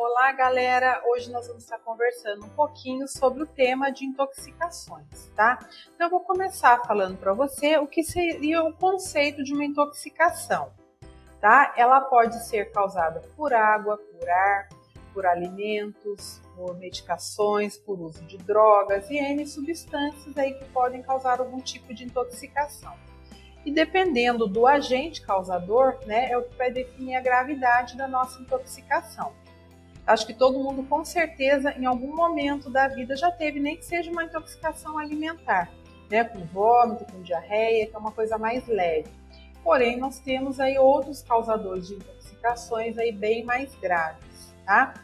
Olá, galera! Hoje nós vamos estar conversando um pouquinho sobre o tema de intoxicações, tá? Então, eu vou começar falando para você o que seria o conceito de uma intoxicação, tá? Ela pode ser causada por água, por ar, por alimentos, por medicações, por uso de drogas e N substâncias aí que podem causar algum tipo de intoxicação. E dependendo do agente causador, né, é o que vai definir a gravidade da nossa intoxicação. Acho que todo mundo, com certeza, em algum momento da vida já teve, nem que seja uma intoxicação alimentar, né? Com vômito, com diarreia, que é uma coisa mais leve. Porém, nós temos aí outros causadores de intoxicações aí bem mais graves, tá?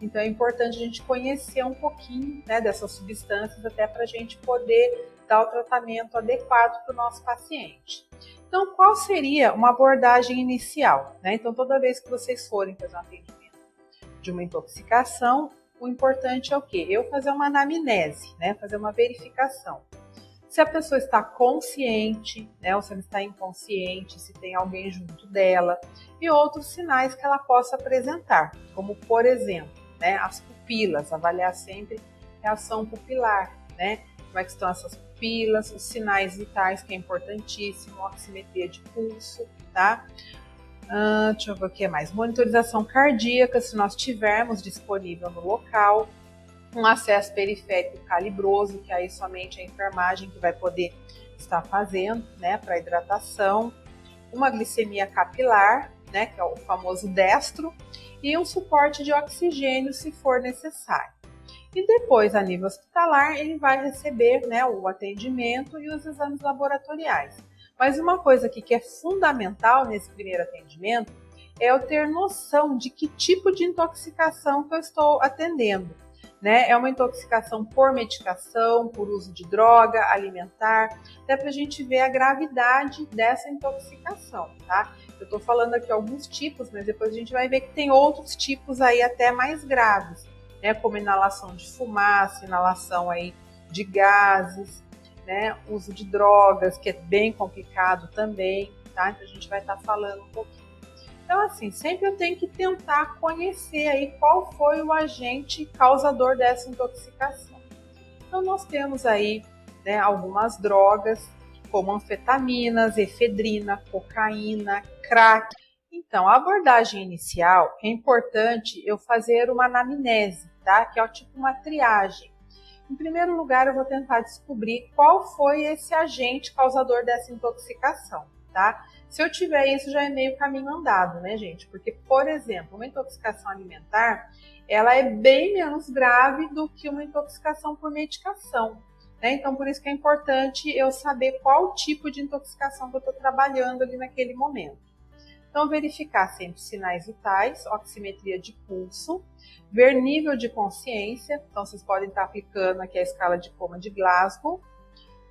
Então, é importante a gente conhecer um pouquinho, né, dessas substâncias até para a gente poder dar o tratamento adequado para o nosso paciente. Então, qual seria uma abordagem inicial, né? Então, toda vez que vocês forem fazer um atendimento de uma intoxicação, o importante é o quê? Eu fazer uma anamnese, né? Fazer uma verificação. Se a pessoa está consciente, né? Ou se ela está inconsciente, se tem alguém junto dela e outros sinais que ela possa apresentar, como por exemplo, né? As pupilas, avaliar sempre a reação pupilar, né? Como é que estão essas pupilas, os sinais vitais, que é importantíssimo, oximetria de pulso, tá? Deixa eu ver o que mais. Monitorização cardíaca, se nós tivermos disponível no local. Um acesso periférico calibroso, que aí somente a enfermagem que vai poder estar fazendo, né, para hidratação. Uma glicemia capilar, né, que é o famoso destro. E um suporte de oxigênio, se for necessário. E depois, a nível hospitalar, ele vai receber, né, o atendimento e os exames laboratoriais. Mas uma coisa aqui que é fundamental nesse primeiro atendimento é eu ter noção de que tipo de intoxicação que eu estou atendendo, né? É uma intoxicação por medicação, por uso de droga, alimentar, até para a gente ver a gravidade dessa intoxicação, tá? Eu estou falando aqui alguns tipos, mas depois a gente vai ver que tem outros tipos aí até mais graves, né? Como inalação de fumaça, inalação aí de gases, né, uso de drogas, que é bem complicado também, tá? Então a gente vai estar falando um pouquinho. Então, assim, sempre eu tenho que tentar conhecer aí qual foi o agente causador dessa intoxicação. Então, nós temos aí, né, algumas drogas, como anfetaminas, efedrina, cocaína, crack. Então, a abordagem inicial é importante eu fazer uma anamnese, tá? Que é tipo uma triagem. Em primeiro lugar, eu vou tentar descobrir qual foi esse agente causador dessa intoxicação, tá? Se eu tiver isso, já é meio caminho andado, né, gente? Porque, por exemplo, uma intoxicação alimentar, ela é bem menos grave do que uma intoxicação por medicação, né? Então, por isso que é importante eu saber qual tipo de intoxicação que eu estou trabalhando ali naquele momento. Então, verificar sempre sinais vitais, oximetria de pulso, ver nível de consciência. Então, vocês podem estar aplicando aqui a escala de coma de Glasgow.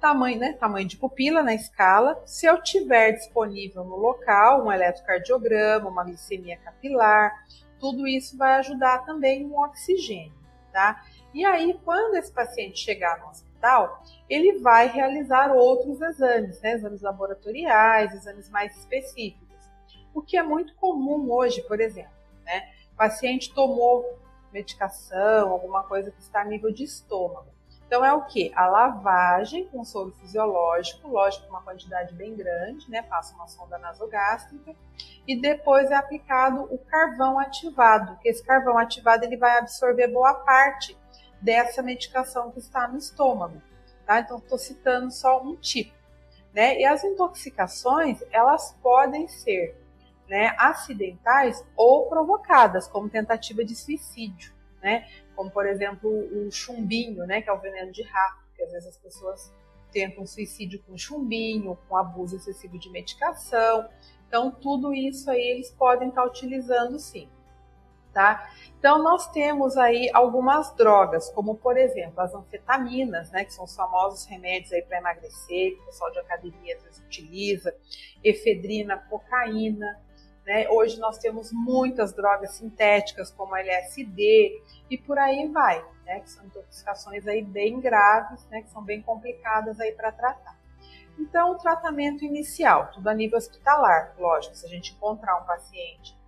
Tamanho, né? Tamanho de pupila na escala. Se eu tiver disponível no local, um eletrocardiograma, uma glicemia capilar, tudo isso vai ajudar também no oxigênio, tá? E aí, quando esse paciente chegar no hospital, ele vai realizar outros exames, né? Exames laboratoriais, exames mais específicos. O que é muito comum hoje, por exemplo, né? O paciente tomou medicação, alguma coisa que está a nível de estômago. Então é o que? A lavagem com soro fisiológico, lógico, uma quantidade bem grande, né? Passa uma sonda nasogástrica e depois é aplicado o carvão ativado. Esse carvão ativado ele vai absorver boa parte dessa medicação que está no estômago, tá? Então estou citando só um tipo, né? E as intoxicações, elas podem ser, né, acidentais ou provocadas, como tentativa de suicídio, né? Como, por exemplo, o chumbinho, né, que é o veneno de rato, que às vezes as pessoas tentam suicídio com chumbinho, com abuso excessivo de medicação. Então, tudo isso aí eles podem estar utilizando sim, tá? Então, nós temos aí algumas drogas, como, por exemplo, as anfetaminas, né, que são os famosos remédios aí para emagrecer, que o pessoal de academia às vezes utiliza, efedrina, cocaína, né? Hoje nós temos muitas drogas sintéticas, como LSD, e por aí vai, né? Que são intoxicações aí bem graves, né? Que são bem complicadas aí para tratar. Então, o tratamento inicial, tudo a nível hospitalar, lógico, se a gente encontrar um paciente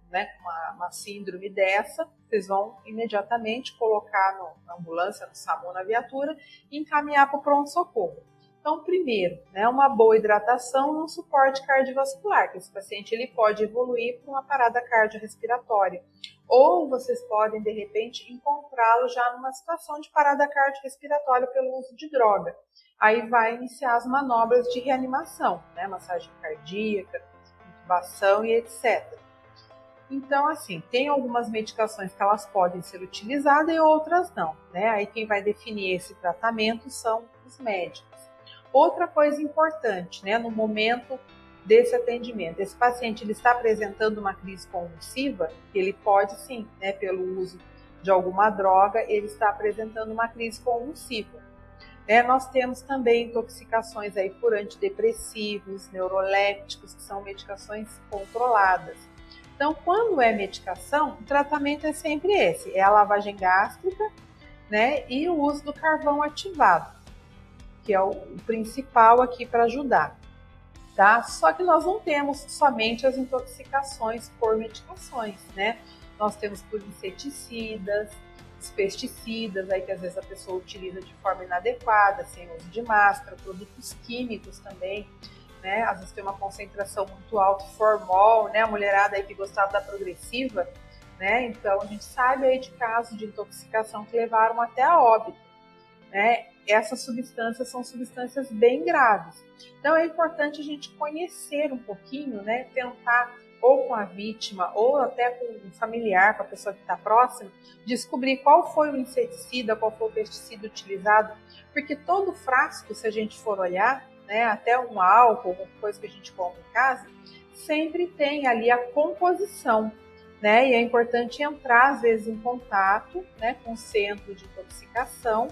né, com uma síndrome dessa, vocês vão imediatamente colocar na ambulância, no SAMU, na viatura e encaminhar para o pronto-socorro. Então, primeiro, né, uma boa hidratação no suporte cardiovascular, que esse paciente ele pode evoluir para uma parada cardiorrespiratória. Ou vocês podem, de repente, encontrá-lo já numa situação de parada cardiorrespiratória pelo uso de droga. Aí vai iniciar as manobras de reanimação, né, massagem cardíaca, intubação e etc. Então, assim, tem algumas medicações que elas podem ser utilizadas e outras não, né? Aí quem vai definir esse tratamento são os médicos. Outra coisa importante, né, no momento desse atendimento, esse paciente ele está apresentando uma crise convulsiva, ele pode sim, né, pelo uso de alguma droga, ele está apresentando uma crise convulsiva. Nós temos também intoxicações aí por antidepressivos, neurolépticos, que são medicações controladas. Então, quando é medicação, o tratamento é sempre esse, é a lavagem gástrica, né, e o uso do carvão ativado, que é o principal aqui para ajudar, tá? Só que nós não temos somente as intoxicações por medicações, né? Nós temos por inseticidas, os pesticidas, aí que às vezes a pessoa utiliza de forma inadequada, sem uso de máscara, produtos químicos também, né? Às vezes tem uma concentração muito alta de formol, né? A mulherada aí que gostava da progressiva, né? Então a gente sabe aí de casos de intoxicação que levaram até a óbito, né? Essas substâncias são substâncias bem graves. Então é importante a gente conhecer um pouquinho, né? Tentar ou com a vítima ou até com um familiar, com a pessoa que está próxima, descobrir qual foi o inseticida, qual foi o pesticida utilizado, porque todo frasco, se a gente for olhar, né, até um álcool, alguma coisa que a gente compra em casa, sempre tem ali a composição, né? E é importante entrar às vezes em contato, né, com o centro de intoxicação,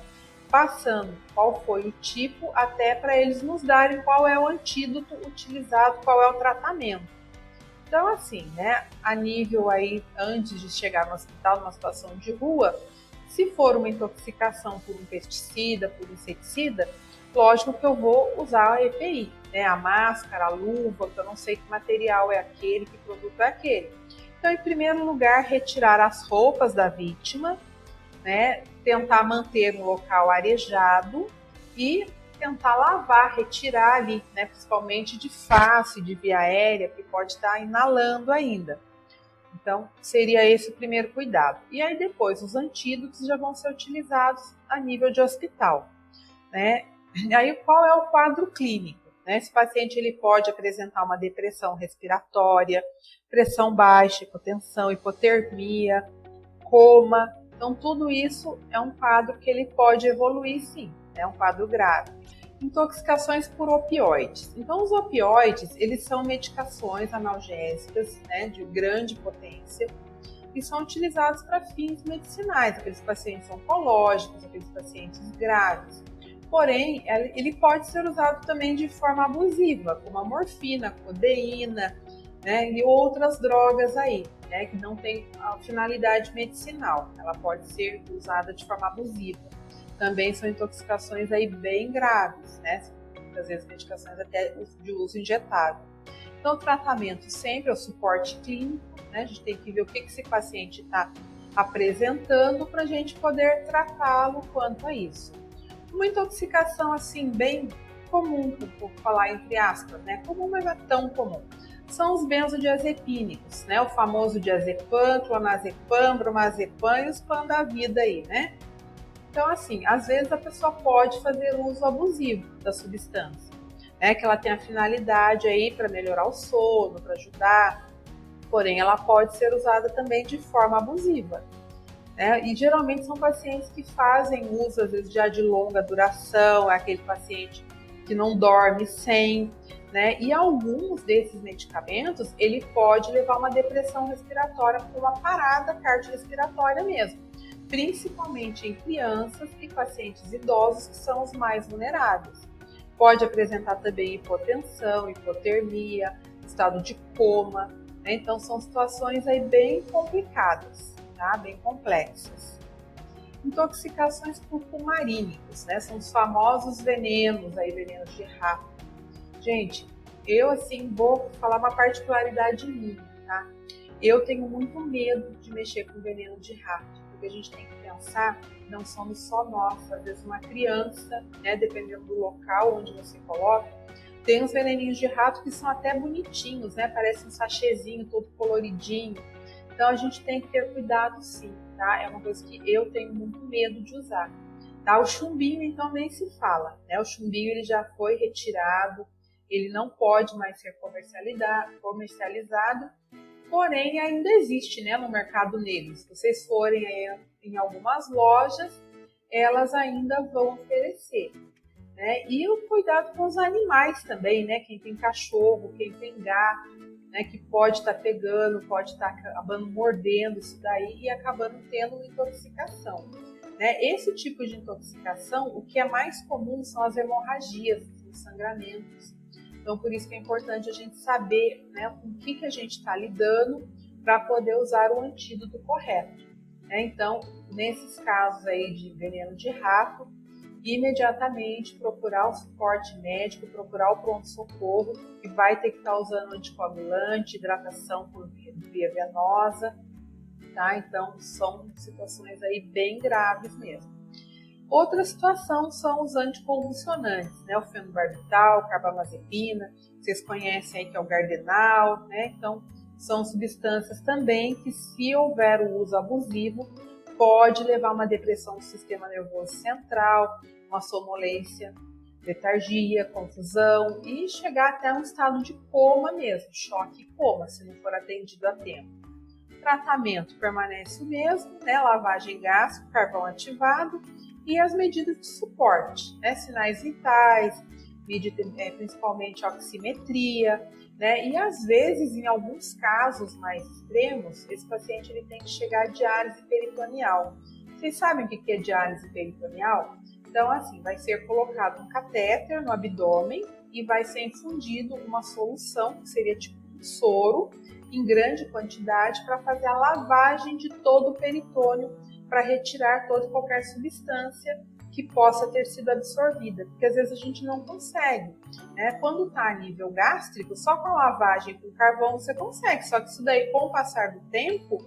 passando qual foi o tipo, até para eles nos darem qual é o antídoto utilizado, qual é o tratamento. Então, assim, né, a nível aí, antes de chegar no hospital, numa situação de rua, se for uma intoxicação por um pesticida, por um inseticida, lógico que eu vou usar a EPI, né, a máscara, a luva, que eu não sei que material é aquele, que produto é aquele. Então, em primeiro lugar, retirar as roupas da vítima, né, tentar manter um local arejado e tentar lavar, retirar ali, né, principalmente de face, de via aérea, que pode estar inalando ainda. Então, seria esse o primeiro cuidado. E aí depois, os antídotos já vão ser utilizados a nível de hospital, né? E aí, qual é o quadro clínico? Né? Esse paciente ele pode apresentar uma depressão respiratória, pressão baixa, hipotensão, hipotermia, coma. Então, tudo isso é um quadro que ele pode evoluir sim, é um quadro grave. Intoxicações por opioides. Então, os opioides, eles são medicações analgésicas, né, de grande potência, e são utilizados para fins medicinais, aqueles pacientes oncológicos, aqueles pacientes graves. Porém, ele pode ser usado também de forma abusiva, como a morfina, codeína, né, e outras drogas aí, né, que não tem a finalidade medicinal. Ela pode ser usada de forma abusiva. Também são intoxicações aí bem graves, né, muitas vezes medicações até de uso injetável. Então, o tratamento sempre é o suporte clínico, né, a gente tem que ver o que esse paciente está apresentando para a gente poder tratá-lo quanto a isso. Uma intoxicação assim bem comum, vou falar entre aspas, né? Comum, mas não é tão comum. São os benzodiazepínicos, né? O famoso diazepam, clonazepam, bromazepam e os pan da vida aí, né? Então, assim, às vezes a pessoa pode fazer uso abusivo da substância, né? Que ela tem a finalidade aí para melhorar o sono, para ajudar, porém ela pode ser usada também de forma abusiva. E geralmente são pacientes que fazem uso, às vezes, já de longa duração, é aquele paciente que não dorme sem, né? E alguns desses medicamentos, ele pode levar a uma depressão respiratória com uma parada cardiorrespiratória mesmo, principalmente em crianças e pacientes idosos, que são os mais vulneráveis. Pode apresentar também hipotensão, hipotermia, estado de coma, né? Então são situações aí bem complicadas. Tá? Bem complexas. Intoxicações por fumarínicos, né? São os famosos venenos, aí, venenos de rato. Gente, eu assim vou falar uma particularidade minha, tá? Eu tenho muito medo de mexer com veneno de rato, porque a gente tem que pensar, não somos só nós, às vezes uma criança, né, dependendo do local onde você coloca, tem uns veneninhos de rato que são até bonitinhos, né, parece um sachêzinho todo coloridinho. Então a gente tem que ter cuidado sim, tá? É uma coisa que eu tenho muito medo de usar. Tá? O chumbinho então nem se fala, né? O chumbinho ele já foi retirado, ele não pode mais ser comercializado, porém ainda existe, né, no mercado negro. Se vocês forem aí em algumas lojas, elas ainda vão oferecer. Né? E o cuidado com os animais também, né? Quem tem cachorro, quem tem gato, né? Que pode estar pegando, pode estar acabando mordendo isso daí e acabando tendo uma intoxicação. Né? Esse tipo de intoxicação, o que é mais comum são as hemorragias, os sangramentos. Então, por isso que é importante a gente saber, né, com o que a gente está lidando para poder usar o antídoto correto. Né? Então, nesses casos aí de veneno de rato, imediatamente procurar o suporte médico, procurar o pronto-socorro, que vai ter que estar usando anticoagulante, hidratação por via venosa, tá? Então, são situações aí bem graves mesmo. Outra situação são os anticonvulsionantes, né? O fenobarbital, carbamazepina, vocês conhecem aí que é o Gardenal, né? Então, são substâncias também que, se houver o uso abusivo, pode levar a uma depressão do sistema nervoso central, uma sonolência, letargia, confusão e chegar até um estado de coma mesmo, choque e coma, se não for atendido a tempo. O tratamento permanece o mesmo, né? Lavagem gástrica, carvão ativado e as medidas de suporte, né? Sinais vitais, principalmente oximetria, né? E às vezes, em alguns casos mais extremos, esse paciente ele tem que chegar a diálise peritoneal. Vocês sabem o que é diálise peritoneal? Então, assim, vai ser colocado um catéter no abdômen e vai ser infundido uma solução, que seria tipo um soro, em grande quantidade, para fazer a lavagem de todo o peritônio, para retirar toda e qualquer substância que possa ter sido absorvida, porque às vezes a gente não consegue, né? Quando está a nível gástrico, só com a lavagem com carvão você consegue, só que isso daí, com o passar do tempo,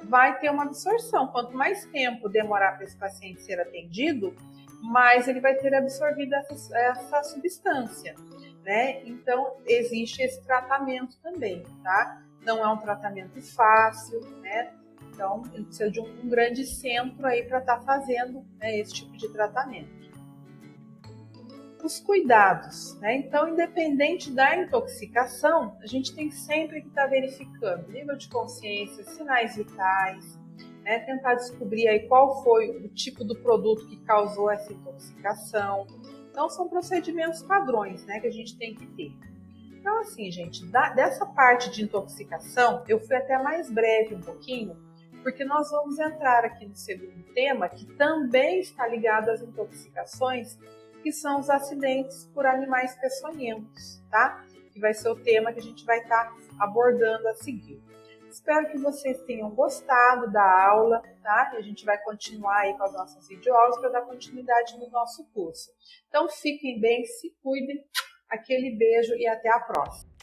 vai ter uma absorção. Quanto mais tempo demorar para esse paciente ser atendido, mais ele vai ter absorvido essa substância, né? Então, existe esse tratamento também, tá? Não é um tratamento fácil, né? Então, ele precisa de um grande centro aí para estar fazendo, né, esse tipo de tratamento. Os cuidados, né? Então, independente da intoxicação, a gente tem sempre que estar verificando nível de consciência, sinais vitais, né? Tentar descobrir aí qual foi o tipo do produto que causou essa intoxicação. Então, são procedimentos padrões, né, que a gente tem que ter. Então, assim, gente, dessa parte de intoxicação, eu fui até mais breve um pouquinho, porque nós vamos entrar aqui no segundo tema, que também está ligado às intoxicações, que são os acidentes por animais peçonhentos, tá? Que vai ser o tema que a gente vai estar abordando a seguir. Espero que vocês tenham gostado da aula, tá? E a gente vai continuar aí com as nossas videoaulas para dar continuidade no nosso curso. Então, fiquem bem, se cuidem, aquele beijo e até a próxima!